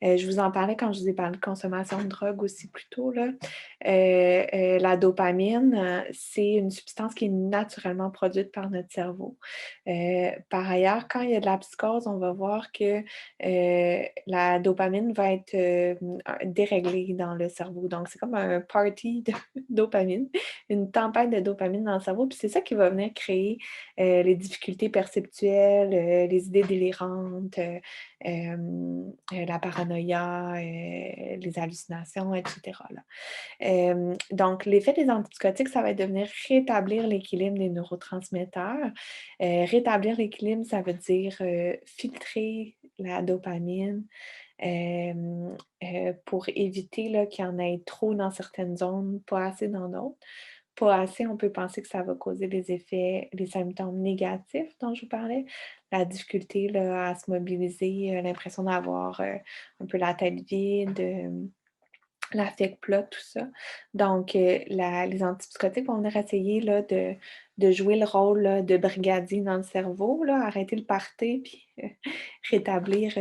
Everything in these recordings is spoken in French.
Je vous en parlais quand je vous ai parlé de consommation de drogue aussi plus tôt, là. La dopamine, c'est une substance qui est naturellement produite par notre cerveau. Par ailleurs, quand il y a de la psychose, on va voir que, la dopamine va être, déréglée dans le cerveau. Donc c'est comme un party de dopamine, une tempête de dopamine dans le cerveau, puis c'est ça qui va venir créer, les difficultés perceptuelles, les idées délirantes, la paranoïa, les hallucinations, et cetera, là. Donc l'effet des antipsychotiques, ça va être de venir rétablir l'équilibre des neurotransmetteurs. Rétablir l'équilibre, ça veut dire, filtrer la dopamine, pour éviter là, qu'il y en ait trop dans certaines zones, pas assez dans d'autres. Pas assez, on peut penser que ça va causer des effets, les symptômes négatifs dont je vous parlais, la difficulté là, à se mobiliser, l'impression d'avoir, un peu la tête vide, l'affect plat, tout ça. Donc, les antipsychotiques vont venir essayer là, de jouer le rôle là, de brigadier dans le cerveau, là, arrêter le party, puis rétablir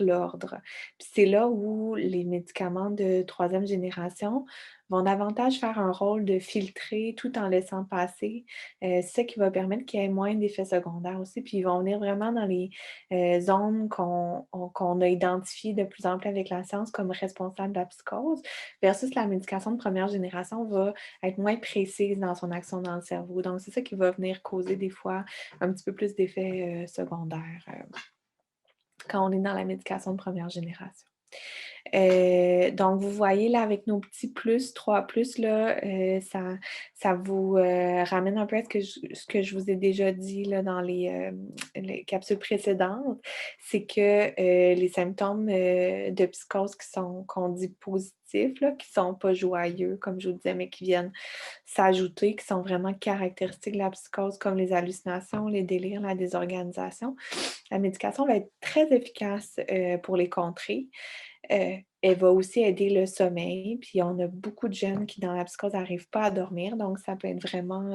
l'ordre. Puis c'est là où les médicaments de troisième génération vont davantage faire un rôle de filtrer tout en laissant passer. C'est ça qui va permettre qu'il y ait moins d'effets secondaires aussi. Puis ils vont venir vraiment dans les zones qu'on a identifiées de plus en plus avec la science comme responsables de la psychose, versus la médication de première génération va être moins précise dans son action dans le cerveau. Donc, c'est ça qui va venir causer des fois un petit peu plus d'effets secondaires quand on est dans la médication de première génération. Donc vous voyez là avec nos petits plus, 3 plus là, ça vous, ramène un peu à ce que je vous ai déjà dit là dans les capsules précédentes. C'est que, les symptômes, de psychose qu'on dit positifs là, qui sont pas joyeux comme je vous disais, mais qui viennent s'ajouter, qui sont vraiment caractéristiques de la psychose comme les hallucinations, les délires, la désorganisation. La médication va être très efficace, pour les contrer. Elle va aussi aider le sommeil, puis on a beaucoup de jeunes qui, dans la psychose, n'arrivent pas à dormir, donc ça peut être vraiment,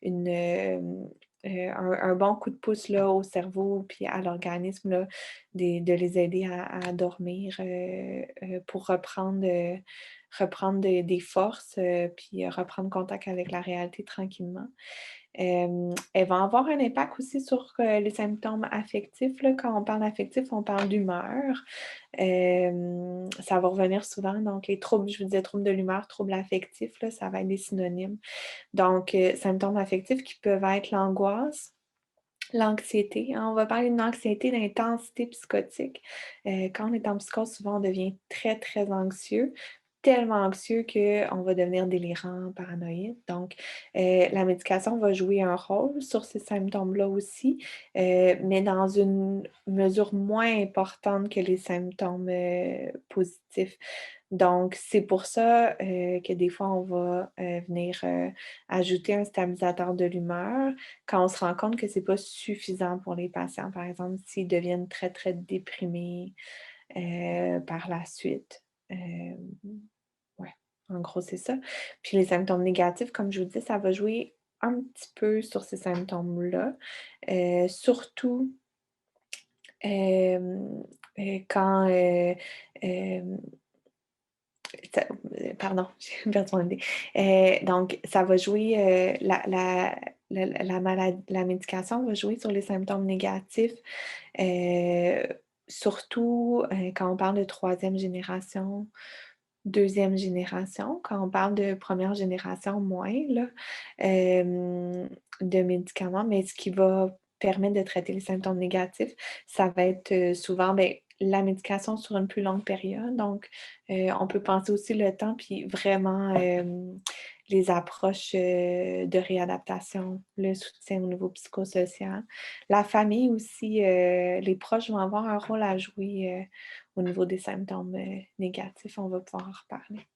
une, un bon coup de pouce, là, au cerveau puis à l'organisme, là, de les aider à dormir, pour reprendre des forces, puis reprendre contact avec la réalité tranquillement. Elles vont avoir un impact aussi sur, les symptômes affectifs, là. Quand on parle affectif, on parle d'humeur. Ça va revenir souvent, donc les troubles, je vous disais troubles de l'humeur, troubles affectifs, là, ça va être des synonymes. Donc, symptômes affectifs qui peuvent être l'angoisse, l'anxiété, hein. On va parler d'une anxiété d'intensité psychotique. Quand on est en psychose, souvent on devient très, très anxieux, tellement anxieux qu'on va devenir délirant, paranoïde. Donc, la médication va jouer un rôle sur ces symptômes-là aussi, mais dans une mesure moins importante que les symptômes, positifs. Donc, c'est pour ça, que des fois on va, venir, ajouter un stabilisateur de l'humeur quand on se rend compte que c'est pas suffisant pour les patients. Par exemple, s'ils deviennent très, très déprimés, par la suite. Ouais, en gros, c'est ça. Puis les symptômes négatifs, comme je vous dis, ça va jouer un petit peu sur ces symptômes-là, surtout, hem, quand, hem Ça pardon, j'ai perdu mon idée. Donc ça va jouer, la médication va jouer sur les symptômes négatifs, heu, surtout, quand on parle de troisième génération, deuxième génération. Quand on parle de première génération, moins là, de médicaments, mais ce qui va permettre de traiter les symptômes négatifs, ça va être, souvent, beh, la médication sur une plus longue période. Donc, on peut penser aussi le temps, puis vraiment, les approches, de réadaptation, le soutien au niveau psychosocial. La famille aussi, les proches vont avoir un rôle à jouer, au niveau des symptômes, négatifs. On va pouvoir en reparler.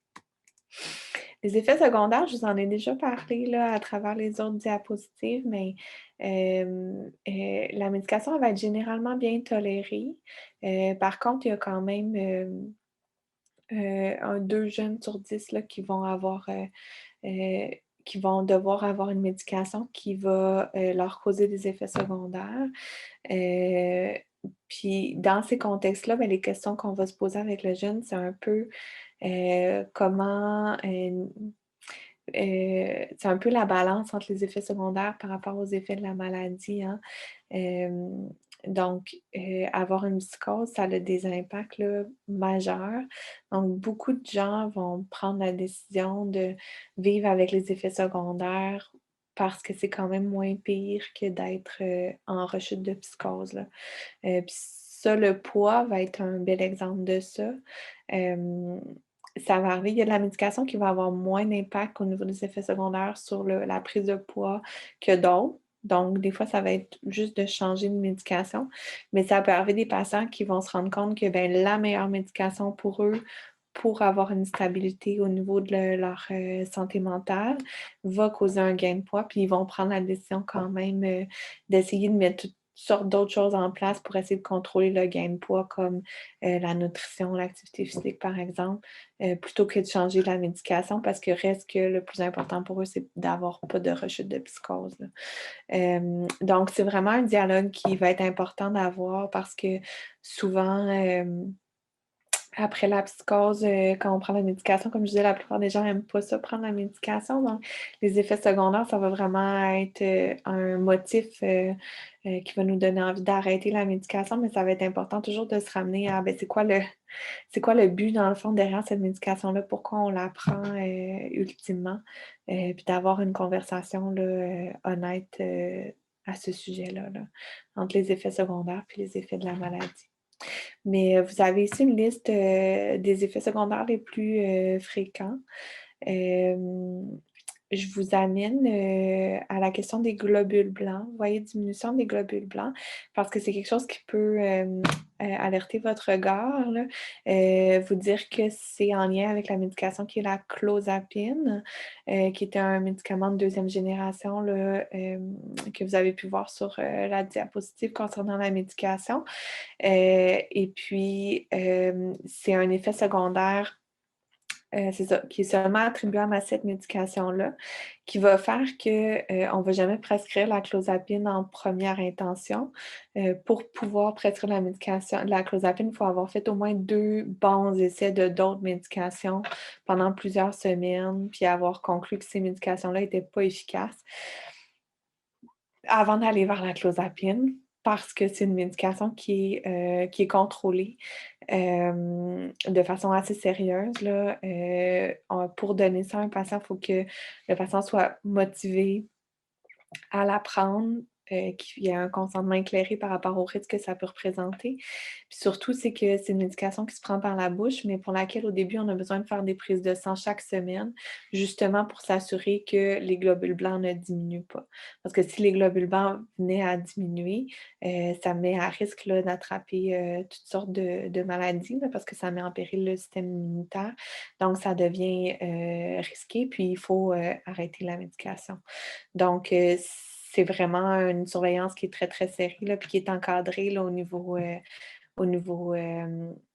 Les effets secondaires, je vous en ai déjà parlé là, à travers les autres diapositives, mais la médication, elle va être généralement bien tolérée. Par contre, il y a quand même, 2 jeunes sur 10 là, heu, qui vont devoir avoir une médication qui va, leur causer des effets secondaires. Heu Puis dans ces contextes-là, ben, les questions qu'on va se poser avec le jeune, c'est un peu, comment, c'est un peu la balance entre les effets secondaires par rapport aux effets de la maladie, hein. Hem, donc, avoir une psychose, ça a des impacts là, majeurs. Donc, beaucoup de gens vont prendre la décision de vivre avec les effets secondaires parce que c'est quand même moins pire que d'être, en rechute de psychose, là. Puis ça, le poids va être un bel exemple de ça. Hem, Ça va arriver, il y a de la médication qui va avoir moins d'impact au niveau des effets secondaires sur la prise de poids que d'autres. Donc, des fois, ça va être juste de changer de médication, mais ça peut arriver des patients qui vont se rendre compte que, ben, la meilleure médication pour eux, pour avoir une stabilité au niveau de leur, santé mentale, va causer un gain de poids, puis ils vont prendre la décision quand même, d'essayer de mettre toutes sortes d'autres choses en place pour essayer de contrôler le gain de poids comme, la nutrition, l'activité physique, par exemple, plutôt que de changer la médication parce que reste que le plus important pour eux, c'est d'avoir pas de rechute de psychose, là. Donc c'est vraiment un dialogue qui va être important d'avoir parce que souvent, après la psychose, quand on prend la médication, comme je disais, la plupart des gens n'aiment pas ça, prendre la médication. Donc, les effets secondaires, ça va vraiment être, un motif, qui va nous donner envie d'arrêter la médication, mais ça va être important toujours de se ramener à, ben, c'est quoi le but, dans le fond, derrière cette médication-là? Pourquoi on la prend, ultimement? Puis d'avoir une conversation là, honnête, à ce sujet-là, là, entre les effets secondaires puis les effets de la maladie. Mais, vous avez ici une liste, des effets secondaires les plus, fréquents. Hem, je vous amène, à la question des globules blancs. Vous voyez, diminution des globules blancs, parce que c'est quelque chose qui peut, alerter votre regard là, vous dire que c'est en lien avec la médication qui est la clozapine, qui était un médicament de deuxième génération là, que vous avez pu voir sur, la diapositive concernant la médication. Et puis, c'est un effet secondaire, c'est ça, qui est seulement attribuable à cette médication-là, qui va faire que, on va jamais prescrire la clozapine en première intention. Pour pouvoir prescrire la clozapine, il faut avoir fait au moins 2 bons essais de d'autres médications pendant plusieurs semaines, puis avoir conclu que ces médications-là étaient pas efficaces avant d'aller vers la clozapine, parce que c'est une médication qui est contrôlée, de façon assez sérieuse là, on pour donner ça à un patient, il faut que le patient soit motivé à la prendre, qu'il y ait un consentement éclairé par rapport au risque que ça peut représenter. Puis surtout, c'est que c'est une médication qui se prend par la bouche, mais pour laquelle au début, on a besoin de faire des prises de sang chaque semaine, justement pour s'assurer que les globules blancs ne diminuent pas. Parce que si les globules blancs venaient à diminuer, ça met à risque là, d'attraper, toutes sortes de maladies là, parce que ça met en péril le système immunitaire. Donc ça devient, risqué, puis il faut, arrêter la médication. Donc, c'est vraiment une surveillance qui est très, très serrée, là, puis qui est encadrée là, au niveau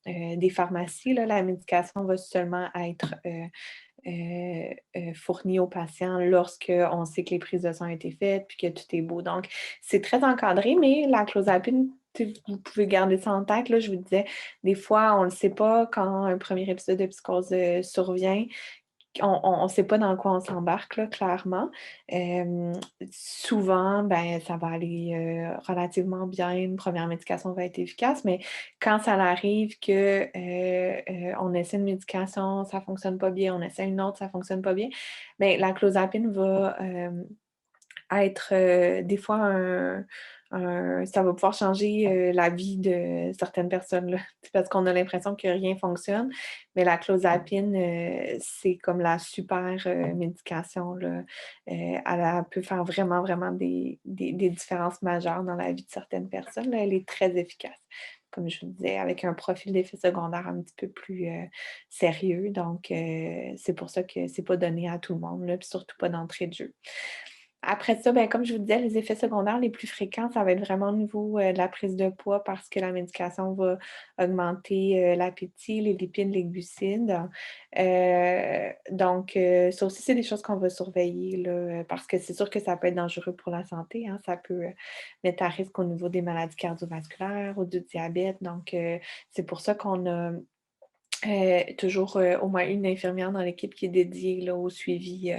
des pharmacies. Là, la médication va seulement être fournie aux patients lorsqu'on sait que les prises de sang ont été faites puis que tout est beau. Donc, c'est très encadré, mais la clozapine, tu sais, vous pouvez garder ça en tête. Là, je vous disais, des fois, on ne le sait pas quand un premier épisode de psychose survient. On sait pas dans quoi on s'embarque là, clairement. Hem, Souvent, ben, ça va aller, relativement bien. Une première médication va être efficace, mais quand ça arrive que, on essaie une médication, ça fonctionne pas bien, on essaie une autre, ça fonctionne pas bien, ben, la clozapine va, être, des fois ça va pouvoir changer, la vie de certaines personnes, là. C'est parce qu'on a l'impression que rien fonctionne, mais la clozapine, c'est comme la super, médication, là. Elle peut faire vraiment, vraiment des différences majeures dans la vie de certaines personnes, là. Elle est très efficace, comme je vous disais, avec un profil d'effet secondaire un petit peu plus, sérieux. Donc, c'est pour ça que c'est pas donné à tout le monde, là, puis surtout pas d'entrée de jeu. Après ça, ben, comme je vous disais, les effets secondaires les plus fréquents, ça va être vraiment au niveau, de la prise de poids parce que la médication va augmenter, l'appétit, les lipides, les glucides. Ça aussi, c'est des choses qu'on va surveiller là, parce que c'est sûr que ça peut être dangereux pour la santé, hein. Ça peut, mettre à risque au niveau des maladies cardiovasculaires ou du diabète. C'est pour ça qu'on a toujours, au moins une infirmière dans l'équipe qui est dédiée là, au suivi,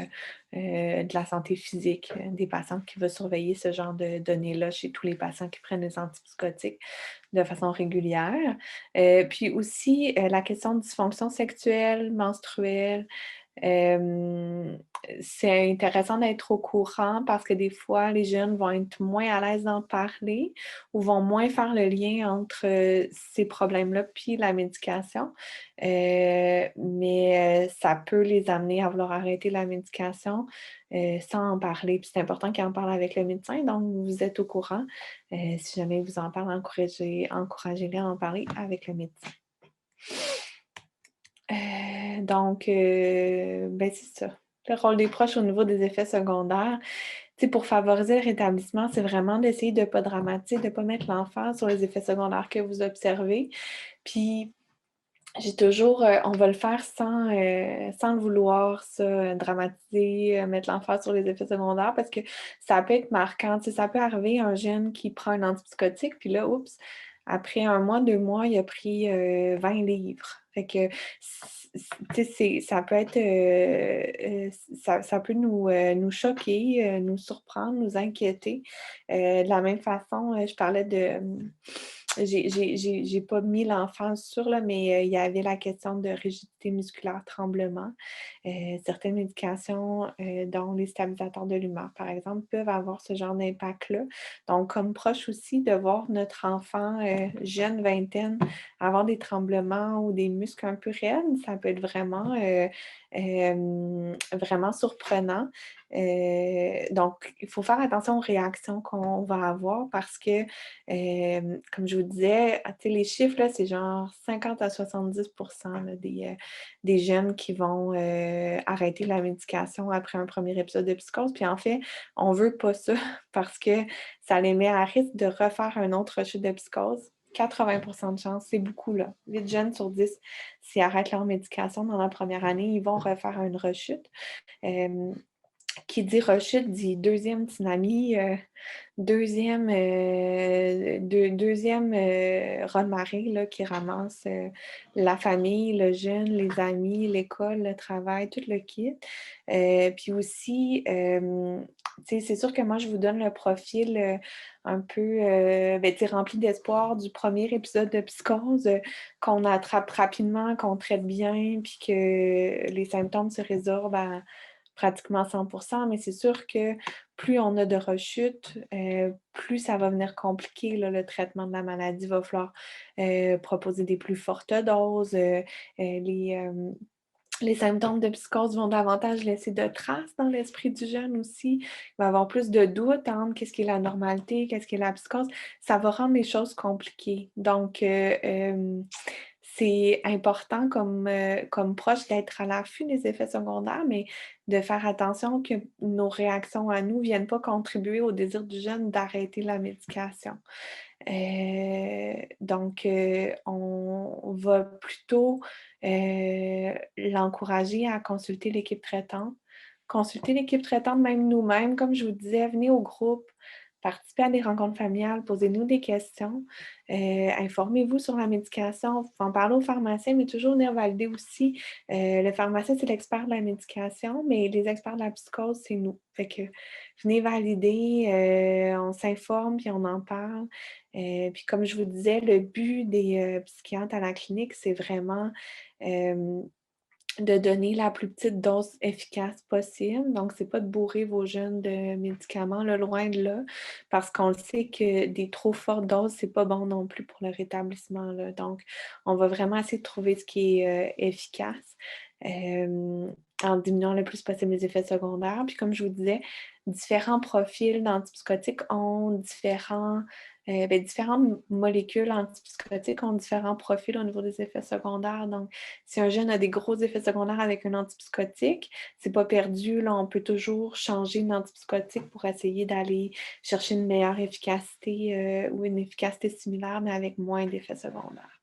de la santé physique, des patients qui va surveiller ce genre de données-là chez tous les patients qui prennent des antipsychotiques de façon régulière. Puis aussi, la question de dysfonction sexuelle, menstruelle, Hem, c'est intéressant d'être au courant parce que des fois, les jeunes vont être moins à l'aise d'en parler ou vont moins faire le lien entre, ces problèmes-là puis la médication. Ça peut les amener à vouloir arrêter la médication, sans en parler. Puis c'est important qu'ils en parlent avec le médecin, donc vous êtes au courant. Si jamais ils vous en parlent, encouragez-les à en parler avec le médecin. Ben, c'est ça. Le rôle des proches au niveau des effets secondaires, tu sais, pour favoriser le rétablissement, c'est vraiment d'essayer de ne pas dramatiser, de ne pas mettre l'emphase sur les effets secondaires que vous observez. Puis, j'ai toujours, on va le faire sans le vouloir, ça, dramatiser, mettre l'emphase sur les effets secondaires parce que ça peut être marquant. Tu sais, ça peut arriver un jeune qui prend un antipsychotique, puis là, oups, après 1 mois, 2 mois, il a pris, 20 livres. Fait que tu sais, ça peut être, ça peut nous choquer, nous surprendre, nous inquiéter. De la même façon, je parlais de, j'ai pas mis l'emphase sur, là, mais il y avait la question de rigidité musculaire, tremblement. Certaines médications, dont les stabilisateurs de l'humeur, par exemple, peuvent avoir ce genre d'impact-là. Donc, comme proche aussi, de voir notre enfant, jeune vingtaine, avoir des tremblements ou des muscles un peu raides, ça peut être vraiment surprenant. Donc, il faut faire attention aux réactions qu'on va avoir parce que, comme je vous disais, tu sais, les chiffres, là, c'est genre 50 à 70 là, des jeunes qui vont, arrêter la médication après un premier épisode de psychose. Puis en fait, on veut pas ça parce que ça les met à risque de refaire un autre rechute de psychose. 80 de chance, c'est beaucoup là. 8 jeunes sur 10, s'ils arrêtent leur médication dans la première année, ils vont refaire une rechute. Hem, qui dit rechute dit deuxième tsunami, deuxième raz-de-marée là, qui ramasse, la famille, le jeune, les amis, l'école, le travail, tout le kit. Puis aussi, tu sais, c'est sûr que moi, je vous donne le profil, un peu, ben, tu sais, rempli d'espoir du premier épisode de psychose, qu'on attrape rapidement, qu'on traite bien, puis que les symptômes se résorbent à pratiquement 100. Mais c'est sûr que plus on a de rechutes, plus ça va venir compliquer là, le traitement de la maladie. Il va falloir, proposer des plus fortes doses, les, les symptômes de psychose vont davantage laisser de traces dans l'esprit du jeune aussi. Il va avoir plus de doutes entre qu'est-ce qui est la normalité, qu'est-ce qui est la psychose. Ça va rendre les choses compliquées. C'est important comme proche d'être à l'affût des effets secondaires, mais de faire attention que nos réactions à nous ne viennent pas contribuer au désir du jeune d'arrêter la médication. On va plutôt, l'encourager à consulter l'équipe traitante. Consulter l'équipe traitante, même nous-mêmes, comme je vous disais, venez au groupe, participez à des rencontres familiales, posez-nous des questions, informez-vous sur la médication. Vous pouvez en parler au pharmacien, mais toujours venir valider aussi. Le pharmacien, c'est l'expert de la médication, mais les experts de la psychose, c'est nous. Fait que venez valider, on s'informe puis on en parle. Puis comme je vous disais, le but des, psychiatres à la clinique, c'est vraiment, hem, de donner la plus petite dose efficace possible. Donc c'est pas de bourrer vos jeunes de médicaments, là, loin de là, parce qu'on le sait que des trop fortes doses, c'est pas bon non plus pour le rétablissement, là. Donc on va vraiment essayer de trouver ce qui est, efficace, en diminuant le plus possible les effets secondaires. Puis comme je vous disais, différents profils d'antipsychotiques ont différents Différentes molécules antipsychotiques ont différents profils au niveau des effets secondaires. Donc, si un jeune a des gros effets secondaires avec un antipsychotique, c'est pas perdu, là, on peut toujours changer d'antipsychotique pour essayer d'aller chercher une meilleure efficacité, ou une efficacité similaire, mais avec moins d'effets secondaires.